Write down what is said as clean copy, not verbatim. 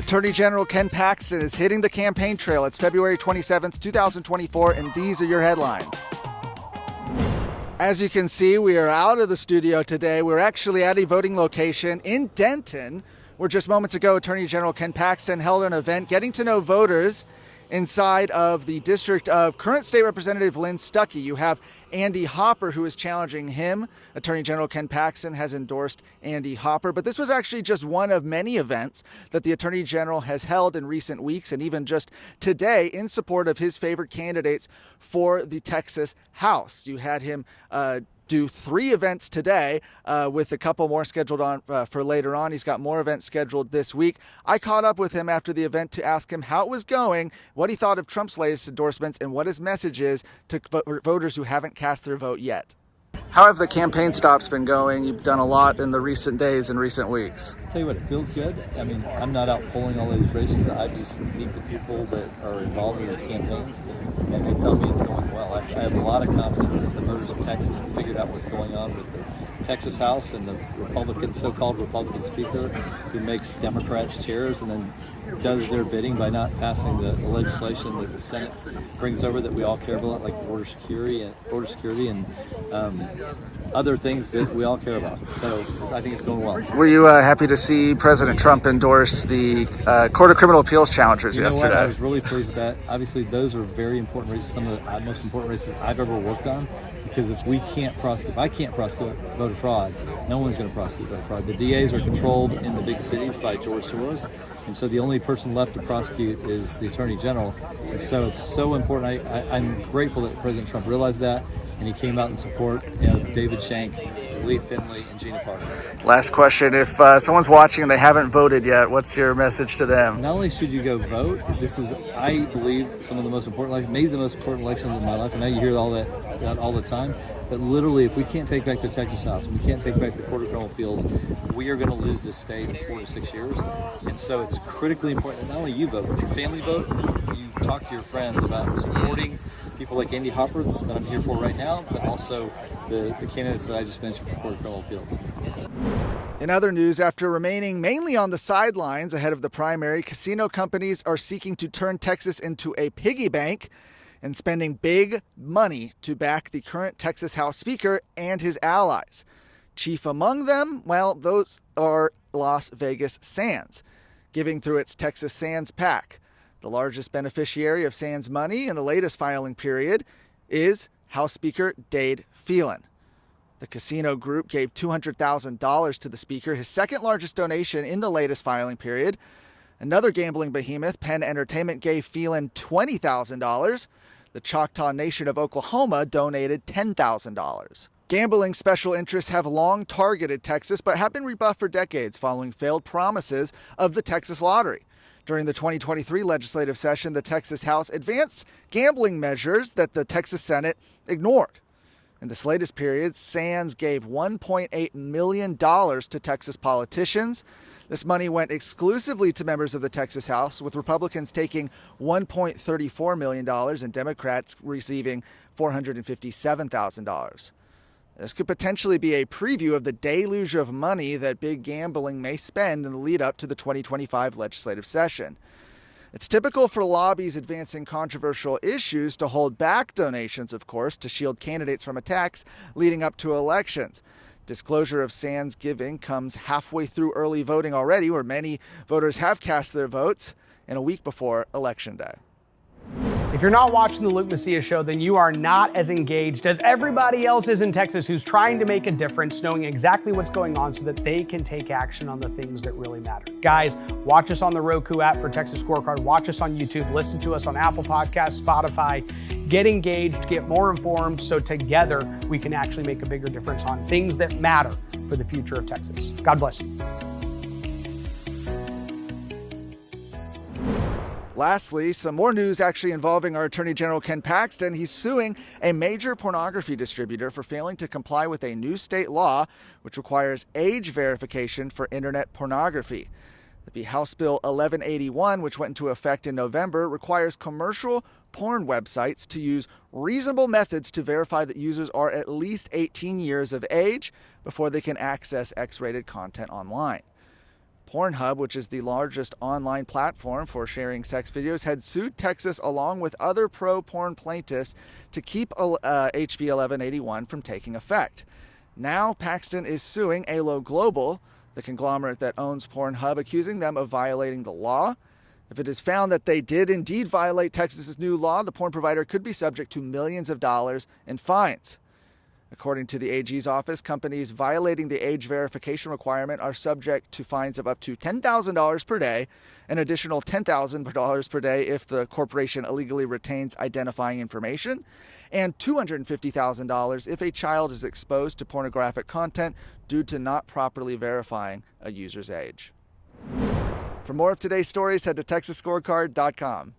Attorney General Ken Paxton is hitting the campaign trail. It's February 27th, 2024, and these are your headlines. As you can see, we are out of the studio today. We're actually at a voting location in Denton, where just moments ago, Attorney General Ken Paxton held an event getting to know voters inside of the district of current State Representative Lynn Stuckey. You have Andy Hopper, who is challenging him. Attorney General Ken Paxton has endorsed Andy Hopper, but this was actually just one of many events that the Attorney General has held in recent weeks and even just today in support of his favorite candidates for the Texas House. You had him do 3 events today with a couple more scheduled on for later on. He's got more events scheduled this week. I caught up with him after the event to ask him how it was going, what he thought of Trump's latest endorsements, and what his message is to voters who haven't cast their vote yet. How have the campaign stops been going? You've done a lot in the recent days and recent weeks. I'll tell you what, it feels good. I mean, I'm not out polling all these races. I just meet the people that are involved in these campaigns, and they tell me it's going well. I have a lot of confidence that the voters of Texas have figured out what's going on with the Texas House and the so-called Republican speaker who makes Democrats chairs and then does their bidding by not passing the legislation that the Senate brings over that we all care about, like border security and other things that we all care about. So I think it's going well. Were you happy to see President Trump endorse the Court of Criminal Appeals challengers yesterday? What? I was really pleased with that. Obviously, those are very important races, some of the most important races I've ever worked on, because if I can't prosecute voter fraud, no one's going to prosecute voter fraud. The DAs are controlled in the big cities by George Soros, and so the only person left to prosecute is the Attorney General. And so it's so important. I'm grateful that President Trump realized that, and he came out in support of David Shank, Lee Finley, and Gina Parker. Last question. If someone's watching and they haven't voted yet, what's your message to them? Not only should you go vote, this is, I believe, some of the most important, maybe the most important elections of my life. I know you hear all that all the time, but literally, if we can't take back the Texas House, and we can't take back the Court of Criminal Appeals, we are going to lose this state in 4 to 6 years. And so it's critically important that not only you vote, but your family vote. You talk to your friends about supporting people like Andy Hopper that I'm here for right now, but also the candidates that I just mentioned for Court of Criminal Appeals. In other news, after remaining mainly on the sidelines ahead of the primary, casino companies are seeking to turn Texas into a piggy bank and spending big money to back the current Texas House Speaker and his allies. Chief among them, well, those are Las Vegas Sands, giving through its Texas Sands PAC. The largest beneficiary of Sands money in the latest filing period is House Speaker Dade Phelan. The casino group gave $200,000 to the speaker, his second largest donation in the latest filing period. Another gambling behemoth, Penn Entertainment, gave Phelan $20,000. The Choctaw Nation of Oklahoma donated $10,000. Gambling special interests have long targeted Texas, but have been rebuffed for decades following failed promises of the Texas Lottery. During the 2023 legislative session, the Texas House advanced gambling measures that the Texas Senate ignored. In this latest period, Sands gave $1.8 million to Texas politicians. This money went exclusively to members of the Texas House, with Republicans taking $1.34 million and Democrats receiving $457,000. This could potentially be a preview of the deluge of money that big gambling may spend in the lead up to the 2025 legislative session. It's typical for lobbies advancing controversial issues to hold back donations, of course, to shield candidates from attacks leading up to elections. Disclosure of Sands giving comes halfway through early voting already, where many voters have cast their votes in a week before Election Day. If you're not watching the Luke Macias Show, then you are not as engaged as everybody else is in Texas who's trying to make a difference, knowing exactly what's going on so that they can take action on the things that really matter. Guys, watch us on the Roku app for Texas Scorecard. Watch us on YouTube. Listen to us on Apple Podcasts, Spotify. Get engaged, get more informed, so together we can actually make a bigger difference on things that matter for the future of Texas. God bless you. Lastly, some more news actually involving our Attorney General Ken Paxton. He's suing a major pornography distributor for failing to comply with a new state law which requires age verification for internet pornography. The House Bill 1181, which went into effect in November, requires commercial porn websites to use reasonable methods to verify that users are at least 18 years of age before they can access X-rated content online. Pornhub, which is the largest online platform for sharing sex videos, had sued Texas along with other pro-porn plaintiffs to keep HB 1181 from taking effect. Now Paxton is suing ALO Global, the conglomerate that owns Pornhub, accusing them of violating the law. If it is found that they did indeed violate Texas's new law, the porn provider could be subject to millions of dollars in fines. According to the AG's office, companies violating the age verification requirement are subject to fines of up to $10,000 per day, an additional $10,000 per day if the corporation illegally retains identifying information, and $250,000 if a child is exposed to pornographic content due to not properly verifying a user's age. For more of today's stories, head to TexasScorecard.com.